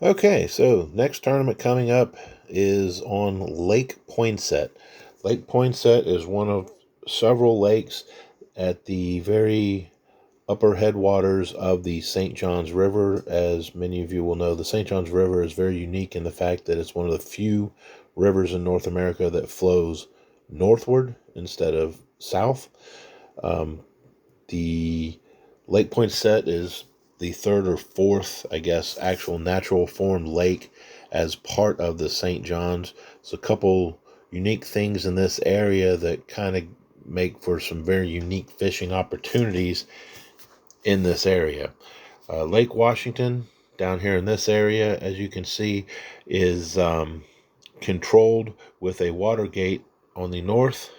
Okay, so next tournament coming up is on Lake Poinsett. Lake Poinsett is one of several lakes at the very upper headwaters of the St. Johns River. As many of you will know, the St. Johns River is very unique in the fact that it's one of the few rivers in North America that flows northward instead of south. The Lake Poinsett is the third or fourth, I guess, actual natural form lake as part of the St. Johns. It's a couple unique things in this area that kind of make for some very unique fishing opportunities in this area. Lake Washington, down here in this area, as you can see, is controlled with a water gate on the north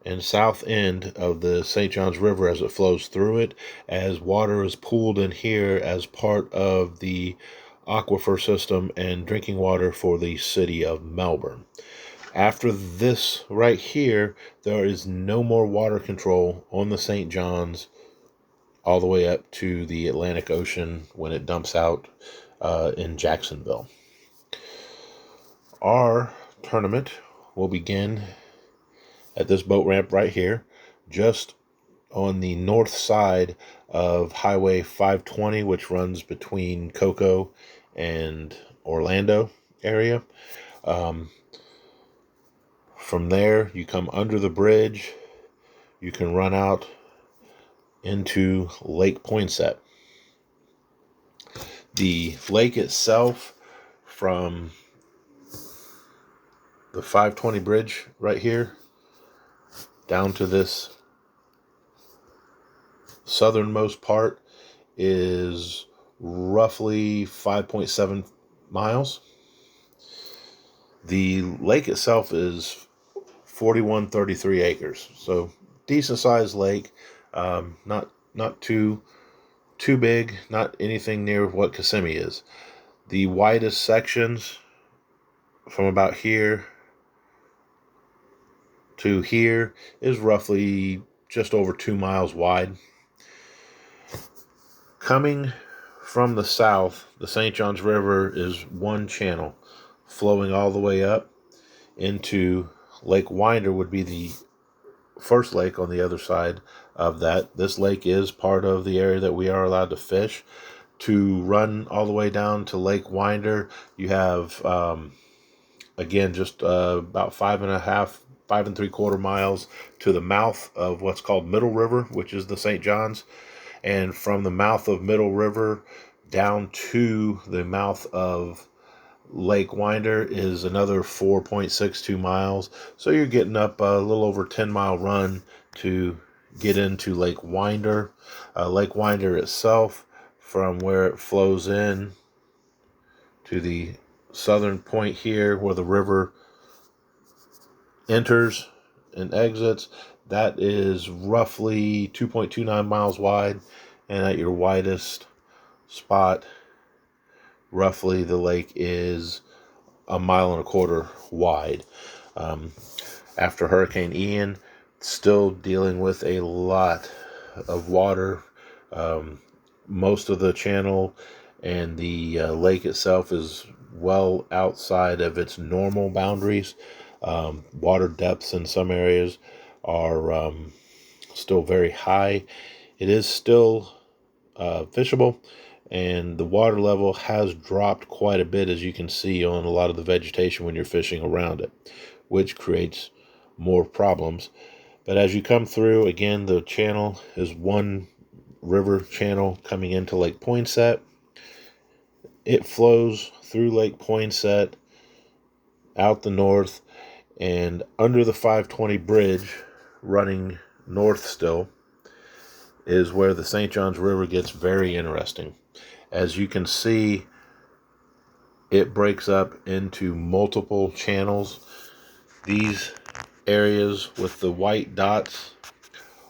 and south end of the St. Johns River as it flows through it, as water is pooled in here as part of the aquifer system and drinking water for the city of Melbourne. After this right here, there is no more water control on the St. Johns all the way up to the Atlantic Ocean when it dumps out in Jacksonville. Our tournament will begin at this boat ramp right here, just on the north side of Highway 520, which runs between Cocoa and Orlando area. From there, you come under the bridge. You can run out into Lake Poinsett. The lake itself, from the 520 bridge right here down to this southernmost part, is roughly 5.7 miles. The lake itself is 4133 acres, so decent sized lake. Not too big, not anything near what Kissimmee is. The widest sections from about here to here is roughly just over 2 miles wide. Coming from the south, the St. Johns River is one channel flowing all the way up into Lake Winder, would be the first lake on the other side of that. This lake is part of the area that we are allowed to fish. To run all the way down to Lake Winder, you have again just about 5.75 miles to the mouth of what's called Middle River, which is the St. Johns. And from the mouth of Middle River down to the mouth of Lake Winder is another 4.62 miles. So you're getting up a little over 10-mile run to get into Lake Winder. Lake Winder itself, from where it flows in to the southern point here where the river enters and exits, that is roughly 2.29 miles wide, and at your widest spot, roughly the lake is 1.25 miles wide. After Hurricane Ian, still dealing with a lot of water. Most of the channel and the lake itself is well outside of its normal boundaries. Water depths in some areas are still very high. It is still fishable, and the water level has dropped quite a bit, as you can see on a lot of the vegetation when you're fishing around it, which creates more problems. But as you come through, again, the channel is one river channel coming into Lake Poinsett. It flows through Lake Poinsett out the north, and under the 520 bridge running north still is where the St. Johns River gets very interesting. As you can see, it breaks up into multiple channels. These areas with the white dots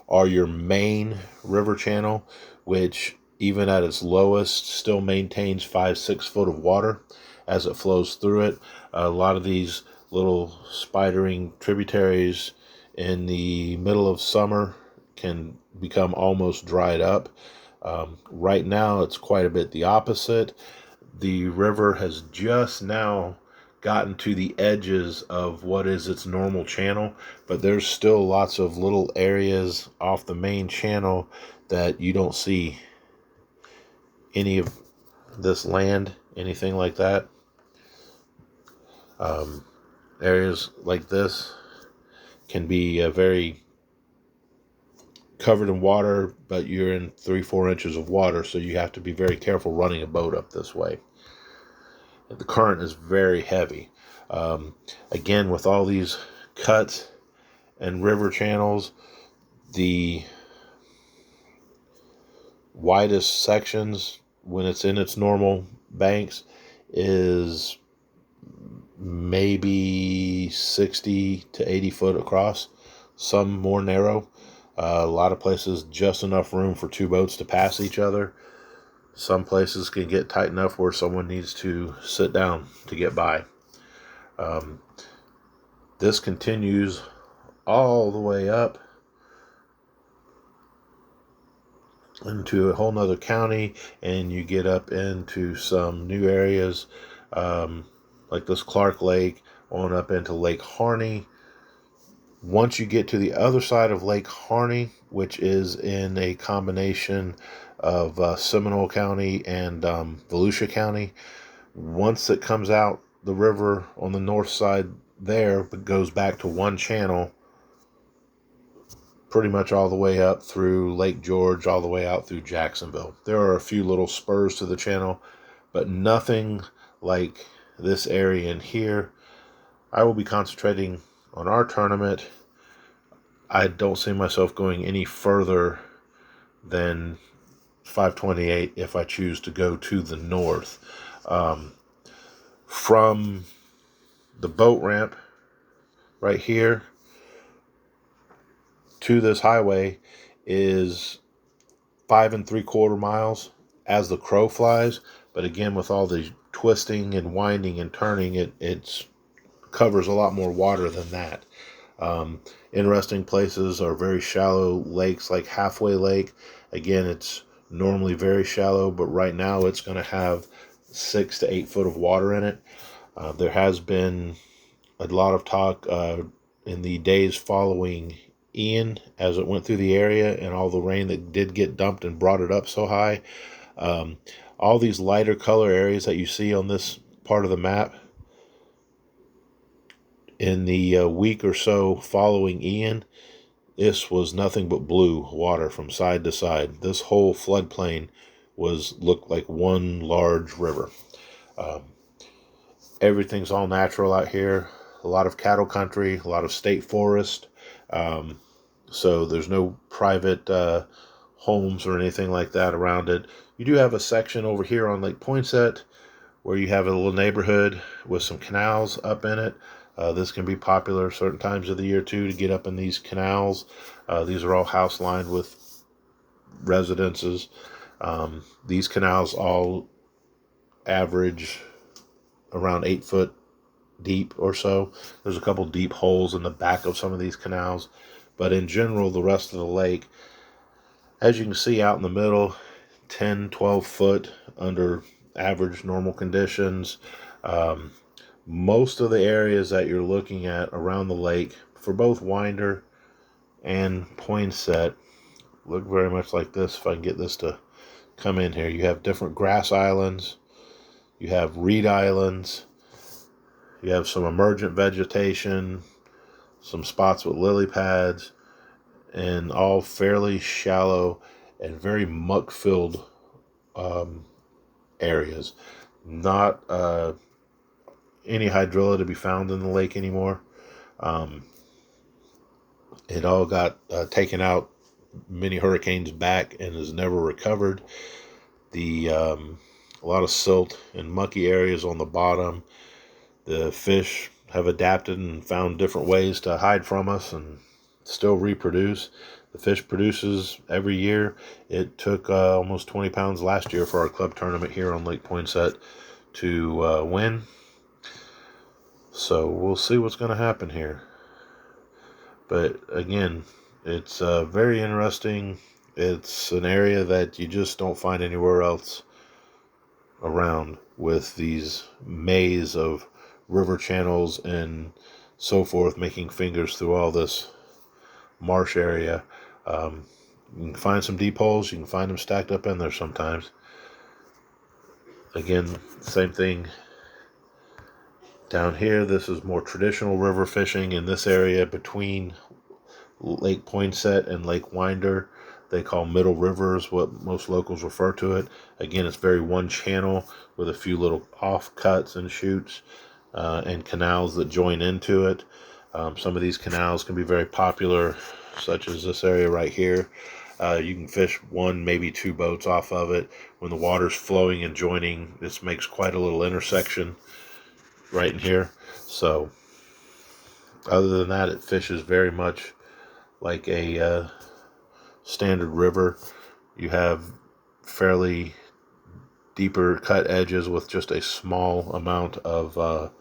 are your main river channel, which even at its lowest still maintains 5-6 foot of water as it flows through it. A lot of these little spidering tributaries in the middle of summer can become almost dried up. Right now it's quite a bit the opposite. The river has just now gotten to the edges of what is its normal channel, but there's still lots of little areas off the main channel that you don't see any of this land, anything like that. Areas like this can be very covered in water, but you're in 3-4 inches of water, so you have to be very careful running a boat up this way. The current is very heavy. Again, with all these cuts and river channels, the widest sections when it's in its normal banks is maybe 60 to 80 foot across, some more narrow. A lot of places just enough room for 2 boats to pass each other. Some places can get tight enough where someone needs to sit down to get by. This continues all the way up into a whole nother county, and you get up into some new areas, like this Clark Lake, on up into Lake Harney. Once you get to the other side of Lake Harney, which is in a combination of Seminole County and Volusia County, once it comes out the river on the north side there, but goes back to one channel, pretty much all the way up through Lake George, all the way out through Jacksonville. There are a few little spurs to the channel, but nothing like this area in here. I will be concentrating on our tournament. I don't see myself going any further than 528 if I choose to go to the north. From the boat ramp right here to this highway is 5 3/4 miles as the crow flies. But again, with all the twisting and winding and turning, it covers a lot more water than that. Interesting places are very shallow lakes like Halfway Lake. Again, it's normally very shallow, but right now it's going to have 6 to 8 foot of water in it. There has been a lot of talk in the days following Ian as it went through the area, and all the rain that did get dumped and brought it up so high. All these lighter color areas that you see on this part of the map, in the week or so following Ian, this was nothing but blue water from side to side. This whole floodplain looked like one large river. Everything's all natural out here. A lot of cattle country, a lot of state forest. So there's no private homes or anything like that around it. You do have a section over here on Lake Poinsett where you have a little neighborhood with some canals up in it. This can be popular certain times of the year too, to get up in these canals. These are all house lined with residences. These canals all average around 8 foot deep or so. There's a couple deep holes in the back of some of these canals, but in general, the rest of the lake, as you can see out in the middle, 10-12 foot under average normal conditions. Most of the areas that you're looking at around the lake for both Winder and Poinsett look very much like this. If I can get this to come in here, you have different grass islands, you have reed islands, you have some emergent vegetation, some spots with lily pads, and all fairly shallow and very muck-filled areas. Not any hydrilla to be found in the lake anymore. It all got taken out many hurricanes back and has never recovered. A lot of silt and mucky areas on the bottom. The fish have adapted and found different ways to hide from us and still reproduce. The fish produces every year. It took almost 20 pounds last year for our club tournament here on Lake Poinsett to win. So we'll see what's going to happen here. But again, it's very interesting. It's an area that you just don't find anywhere else around. with these maze of river channels and so forth, making fingers through all this marsh area. You can find some deep holes. You can find them stacked up in there sometimes. Again, same thing down here. This is more traditional river fishing in this area between Lake Poinsett and Lake Winder. They call Middle River is what most locals refer to it. Again, it's very one channel with a few little offcuts and chutes and canals that join into it. Some of these canals can be very popular, such as this area right here. You can fish one, maybe two boats off of it. When the water's flowing and joining, this makes quite a little intersection right in here. So other than that, it fishes very much like a standard river. You have fairly deeper cut edges with just a small amount of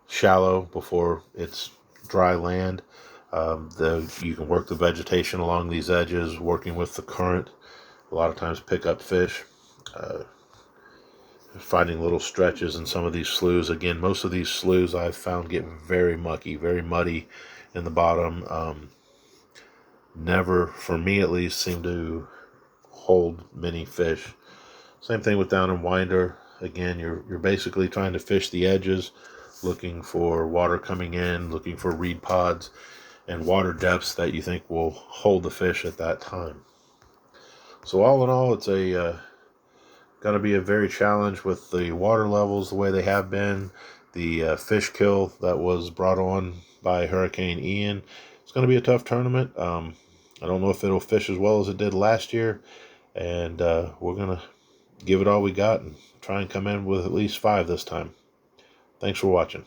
shallow before it's dry land. You can work the vegetation along these edges, working with the current. A lot of times pick up fish, finding little stretches in some of these sloughs. Again, most of these sloughs I've found get very mucky, very muddy in the bottom. Never, for me at least, seem to hold many fish. Same thing with down in Winder. Again, you're basically trying to fish the edges, looking for water coming in, looking for reed pods and water depths that you think will hold the fish at that time. So all in all, it's going to be a very challenge with the water levels the way they have been. The fish kill that was brought on by Hurricane Ian. It's going to be a tough tournament. I don't know if it'll fish as well as it did last year, and we're going to give it all we got and try and come in with at least 5 this time. Thanks for watching.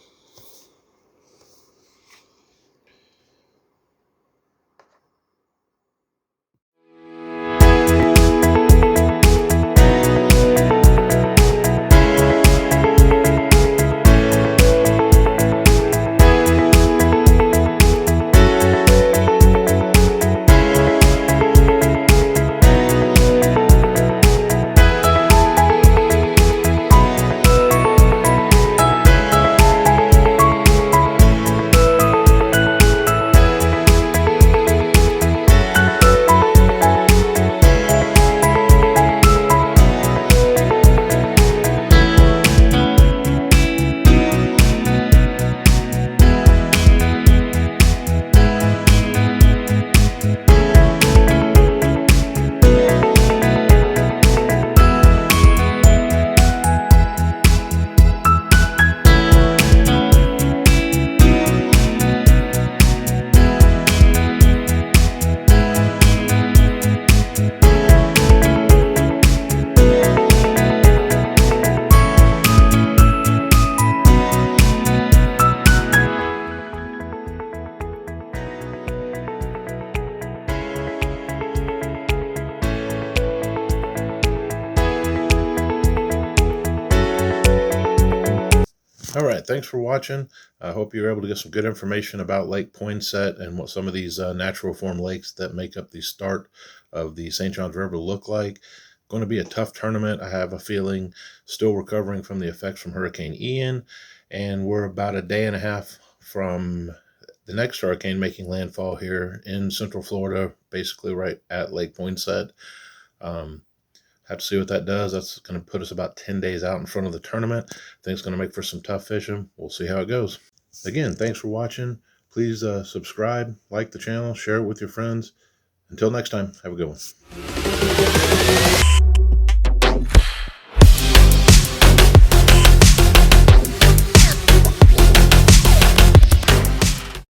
All right, thanks for watching. I hope you were able to get some good information about Lake Poinsett and what some of these natural form lakes that make up the start of the St. Johns River look like. Going to be a tough tournament. I have a feeling still recovering from the effects from Hurricane Ian, and we're about a day and a half from the next hurricane making landfall here in Central Florida, basically right at Lake Poinsett. Have to see what that does. That's going to put us about 10 days out in front of the tournament. I think it's going to make for some tough fishing. We'll see how it goes. Again, thanks for watching. Please subscribe, like the channel, share it with your friends. Until next time, have a good one.